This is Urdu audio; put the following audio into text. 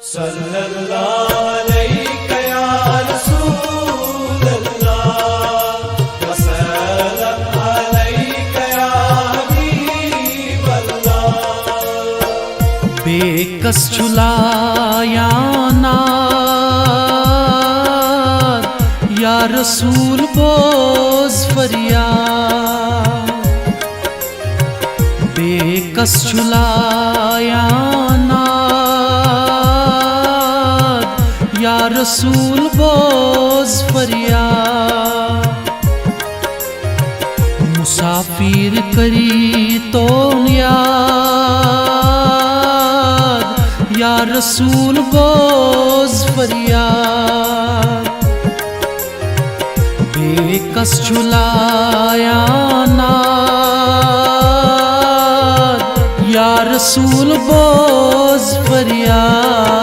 صلی اللہ علیک یا رسول اللہ وسلم علیک یا حبیب اللہ۔ بے کس جھلایا ناد یا رسول بوز فریاد، بے کس جھلایا ناد یا رسول بوز فریاد، مسافر کری تو یاد یا رسول بوز فریاد، بے کس جھلایا ناد یا رسول بوز فریاد۔